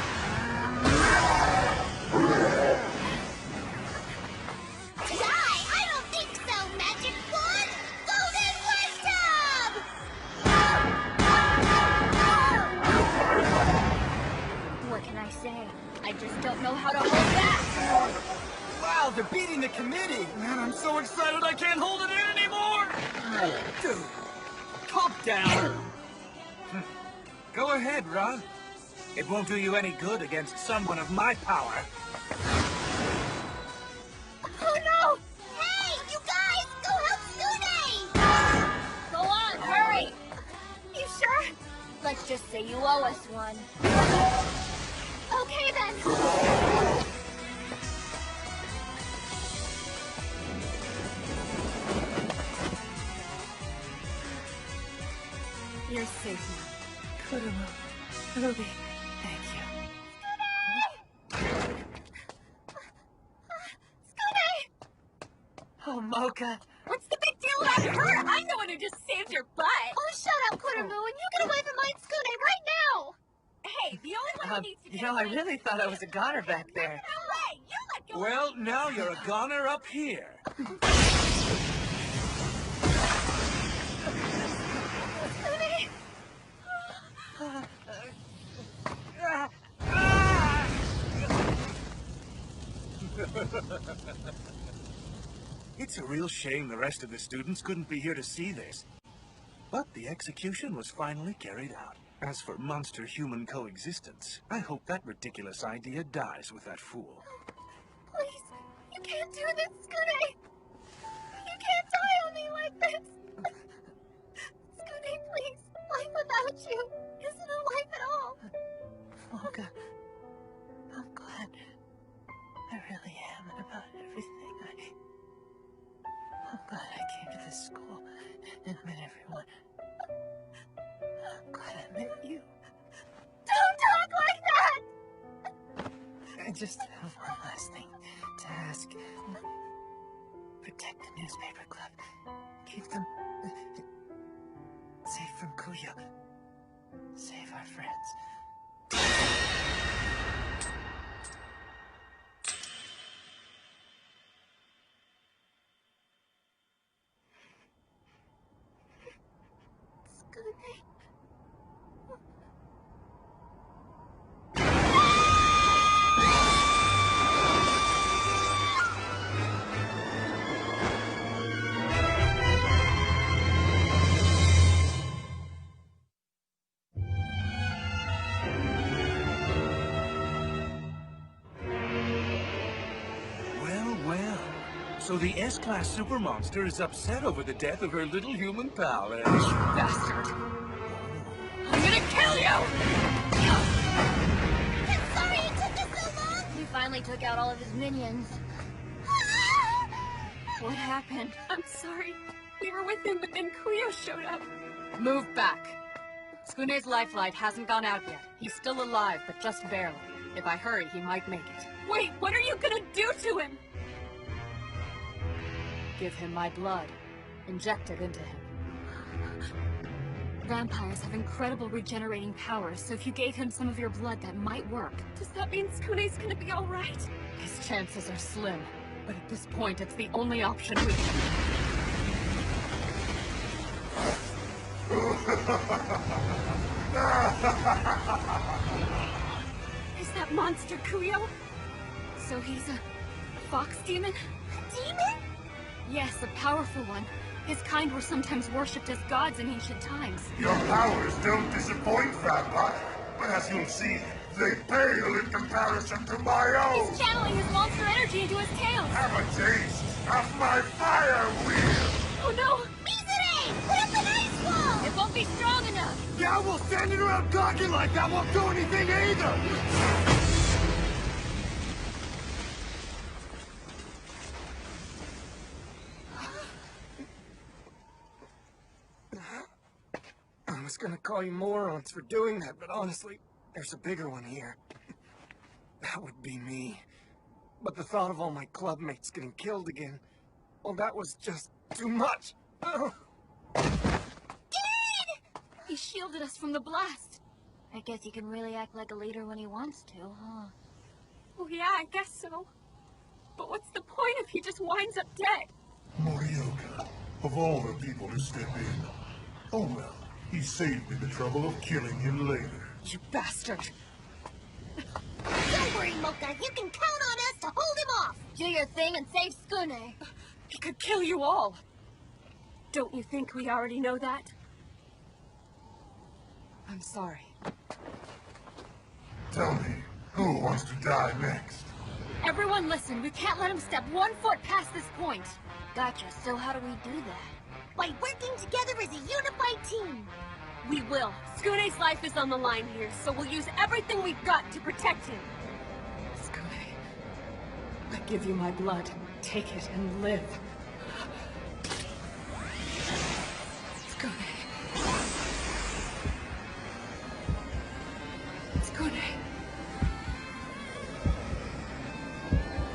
Die? I don't think so, Magic Wand! Golden Wind Tub! What can I say? I just don't know how to hold back! Wow, they're beating the committee! Man, I'm so excited I can't hold it in anymore! Dude, calm down! Go ahead, Ra. It won't do you any good against someone of my power. Oh no! Hey, you guys! Go help Tsune! Go on, hurry! You sure? Let's just say you owe us one. Okay then. You're safe now. Kuruma, Ruby, thank you. Oh, Mocha. What's the big deal about her? I'm the one who just saved your butt. Oh, shut up, Kuruma, and you get away from my Tsune right now! Hey, the only one who needs to get You know, I really thought I was a goner back there. No way! You let go. Well, now you're a goner up here. It's a real shame the rest of the students couldn't be here to see this. But the execution was finally carried out. As for monster-human coexistence, I hope that ridiculous idea dies with that fool. Please, you can't do this, Tsune! You can't die on me like this! Tsune, please, life without you isn't a life at all! Mocha, I'm glad. I really am, and about everything. I'm glad I came to this school and met everyone. I'm glad I met you. Don't talk like that! I just have one last thing to ask. Protect the newspaper club. Keep them safe from Kuya. Save our friends. So the S-Class super monster is upset over the death of her little human pal, eh? Bastard! I'm gonna kill you! I'm sorry it took us so long! He finally took out all of his minions. What happened? I'm sorry. We were with him, but then Kuyo showed up. Move back. Tsune's lifeline hasn't gone out yet. He's still alive, but just barely. If I hurry, he might make it. Wait, what are you gonna do to him? Give him my blood. Inject it into him. Vampires have incredible regenerating powers, so if you gave him some of your blood, that might work. Does that mean Tsune's gonna be alright? His chances are slim, but at this point, it's the only option we can... Is that monster Kuyo? So he's a fox demon? Demon? Yes, a powerful one. His kind were sometimes worshipped as gods in ancient times. Your powers don't disappoint, Vampire. But as you'll see, they pale in comparison to my own. He's channeling his monster energy into his tail. Have a taste of my fire wheel. Oh no! Mizure! Put up an ice wall! It won't be strong enough! Yeah, well, standing around gawking like that won't do anything either! I was gonna call you morons for doing that, but honestly, there's a bigger one here. That would be me. But the thought of all my club mates getting killed again, well, that was just too much. Ugh. He shielded us from the blast. I guess he can really act like a leader when he wants to, huh? Oh yeah, I guess so. But what's the point if he just winds up dead? Morioka, of all the people to step in. Oh well, he saved me the trouble of killing him later. You bastard! Don't Mocha. You can count on us to hold him off. Do your thing and save Skune. He could kill you all. Don't you think we already know that? I'm sorry. Tell me, who wants to die next? Everyone listen, we can't let him step 1 foot past this point. Gotcha, so how do we do that? By working together as a unified team. We will. Skune's life is on the line here, so we'll use everything we've got to protect him. Skune, I give you my blood. Take it and live. Skune. Skune.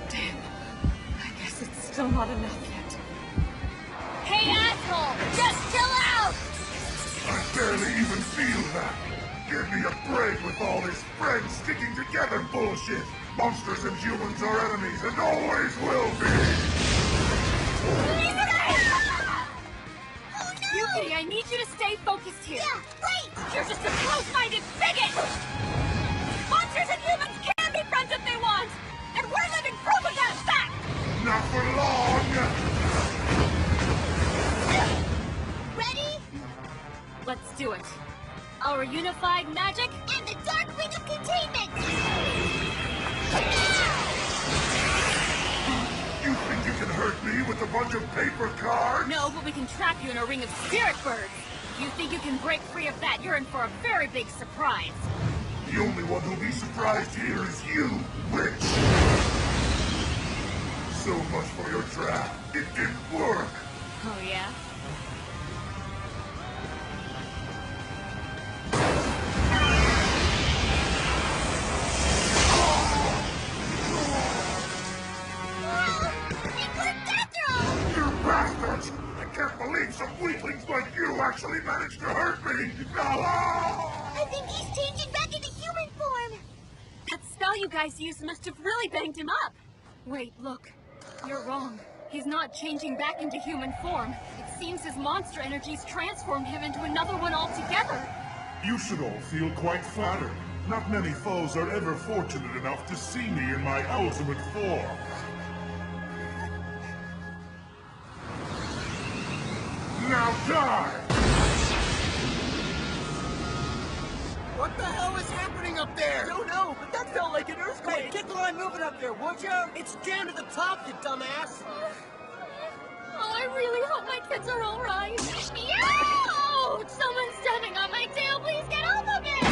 Damn. I guess it's still not enough yet. Hey, asshole! Just chill out! I barely even feel that. Give me a break with all this friends sticking together bullshit. Monsters and humans are enemies and always will be. Yukiri, I need you to stay focused here. Yeah, right! You're just a close-minded bigot! Monsters and humans can be friends if they want! And we're living proof of that fact! Not for long! Ready? Let's do it. Our unified magic and the dark ring of containment! You think you can hurt me with a bunch of paper cards? No, but we can trap you in a ring of spirit birds. You think you can break free of that, you're in for a very big surprise. The only one who'll be surprised here is you, witch! So much for your trap. It didn't work. Oh, yeah? Bastards! I can't believe some weaklings like you actually managed to hurt me! No! I think he's changing back into human form! That spell you guys used must have really banged him up. Wait, look. You're wrong. He's not changing back into human form. It seems his monster energies transformed him into another one altogether. You should all feel quite flattered. Not many foes are ever fortunate enough to see me in my ultimate form. Now die! What the hell is happening up there? Don't know, but that felt like an earthquake. Hey, get the line moving up there, would you? It's jammed to the top, you dumbass. Oh, I really hope my kids are all right. Oh, someone's stepping on my tail. Please get off of it!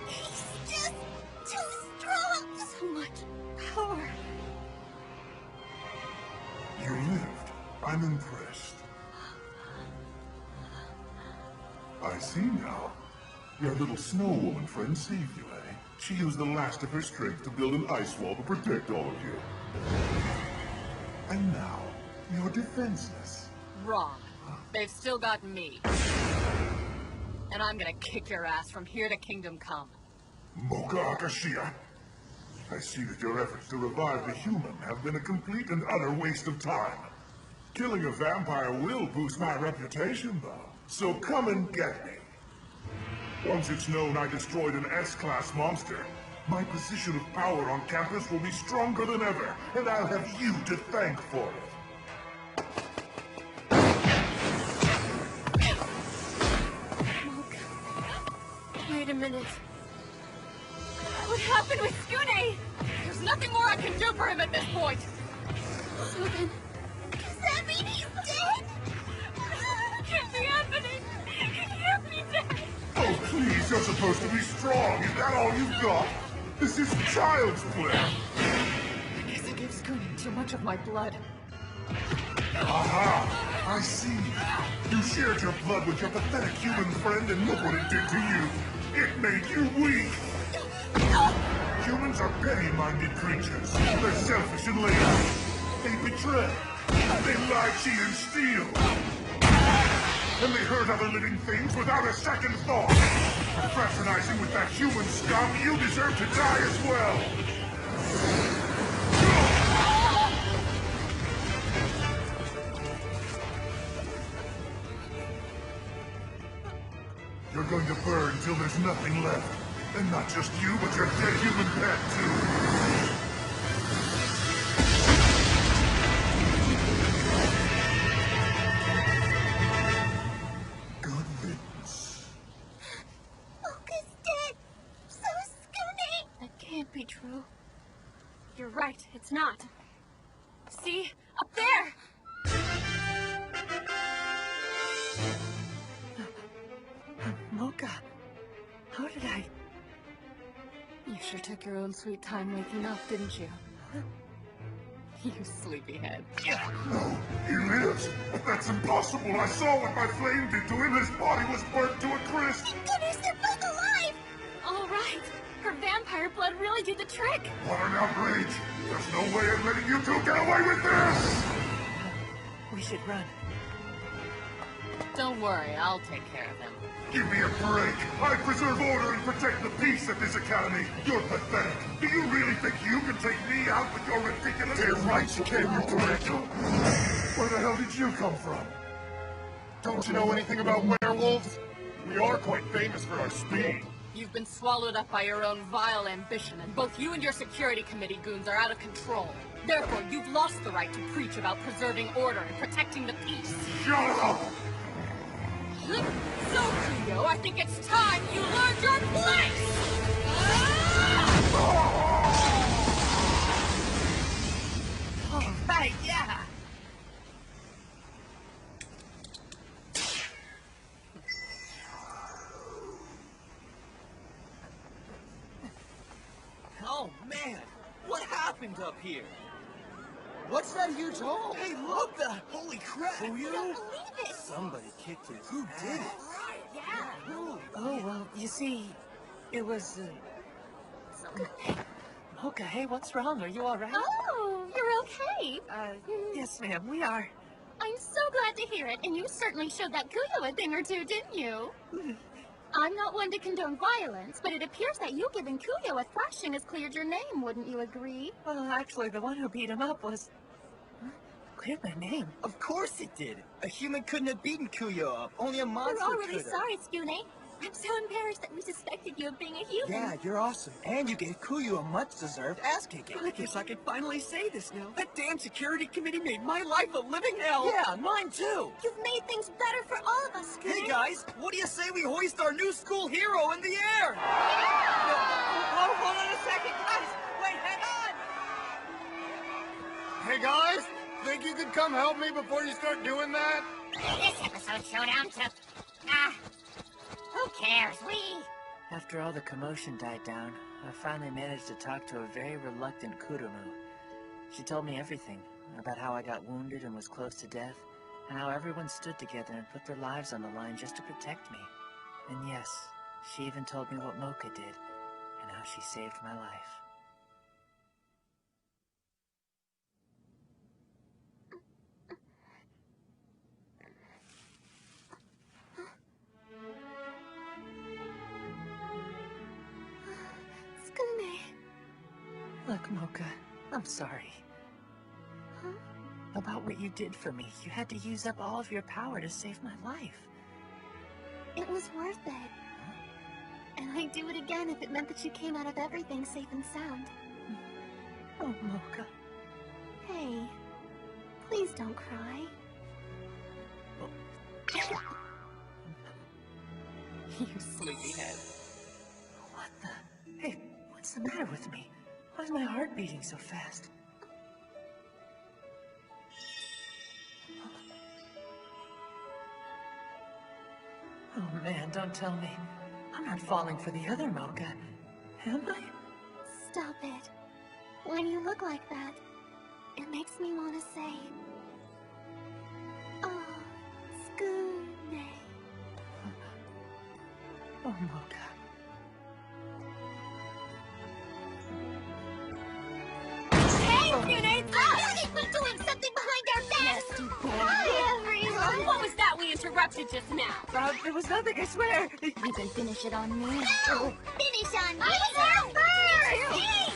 He's just too strong. So much power. You lived. I'm impressed. I see now. Your little snow woman friend saved you, eh? She used the last of her strength to build an ice wall to protect all of you. And now, you're defenseless. Wrong. They've still got me. And I'm gonna kick your ass from here to Kingdom Come. Mocha Akashia. I see that your efforts to revive the human have been a complete and utter waste of time. Killing a vampire will boost my reputation, though. So come and get me. Once it's known I destroyed an S-class monster, my position of power on campus will be stronger than ever, and I'll have you to thank for it. Wait a minute. What happened with Skune? There's nothing more I can do for him at this point. So then... Does that mean he's dead? It can't be happening. He can't be dead. Oh, please, you're supposed to be strong. Is that all you've got? This is child's play. I guess I gave Skune too much of my blood. Aha! I see. You shared your blood with your pathetic human friend, and look what it did to you. It made you weak. Humans are petty-minded creatures. They're selfish and lazy. They betray. They lie, cheat, and steal. And they hurt other living things without a second thought. For fraternizing with that human scum, you deserve to die as well. You're going to burn till there's nothing left. And not just you, but your dead human pet, too. Good riddance. Mocha's dead. So is Skune. That can't be true. You're right, it's not. See? Up there! Mocha, how did I... You sure took your own sweet time waking up, didn't you? You sleepyhead. No, he lives. But that's impossible. I saw what my flame did to him. His body was burnt to a crisp. Thank goodness they're both alive. All right. Her vampire blood really did the trick. What an outrage. There's no way I'm letting you two get away with this. We should run. Don't worry, I'll take care of him. Give me a break. I preserve order and protect the peace at this academy. You're pathetic. Do you really think you can take me out with your ridiculous... Damn right you can, you director. Where the hell did you come from? Don't you know anything about werewolves? We are quite famous for our speed. You've been swallowed up by your own vile ambition, and both you and your security committee goons are out of control. Therefore, you've lost the right to preach about preserving order and protecting the peace. Shut up! So, Kuyo, I think it's time you learned your place! All right, yeah! Oh, man! What happened up here? What's that huge hole? Hey, look! Holy crap! Who you? I don't believe it. Somebody kicked his. Who did it? Yeah. Who? Oh, well, you see, it was, Mocha, hey, what's wrong? Are you all right? Oh, you're okay. Yes, ma'am, we are. I'm so glad to hear it, and you certainly showed that Kuyo a thing or two, didn't you? I'm not one to condone violence, but it appears that you giving Kuyo a thrashing has cleared your name, wouldn't you agree? Well, actually, the one who beat him up was... Cleared my name. Of course it did. A human couldn't have beaten Kuyo up. Only a monster We're all really could've. sorry, Skune. I'm so embarrassed that we suspected you of being a human. Yeah, you're awesome. And you gave Kuyo a much-deserved ass-kicking. I guess I can finally say this now. That damn security committee made my life a living hell. Yeah, mine too. You've made things better for all of us, Skune. Hey guys, what do you say we hoist our new school hero in the air? Oh, hold on a second, guys. Wait, hang on. Hey guys, think you could come help me before you start doing that? This episode showdown took... who cares? After all the commotion died down, I finally managed to talk to a very reluctant Kurumu. She told me everything, about how I got wounded and was close to death, and how everyone stood together and put their lives on the line just to protect me. And yes, she even told me what Mocha did, and how she saved my life. Skune. Look, Mocha, I'm sorry. Huh? About what you did for me. You had to use up all of your power to save my life. It was worth it. And I'd do it again if it meant that you came out of everything safe and sound. Oh, Mocha. Hey, please don't cry. You sleepyhead. What the? Hey, what's the matter with me? Why is my heart beating so fast? Oh man, don't tell me. I'm not falling for the other Mocha, am I? Stop it. When you look like that, it makes me want to say... Oh, Skune. Oh, Mocha. Hey, Skune! We're doing something behind our backs! Hi, everyone! What was that we interrupted just now? It was nothing, I swear. You can finish it on me. No! Finish on me! I was here first!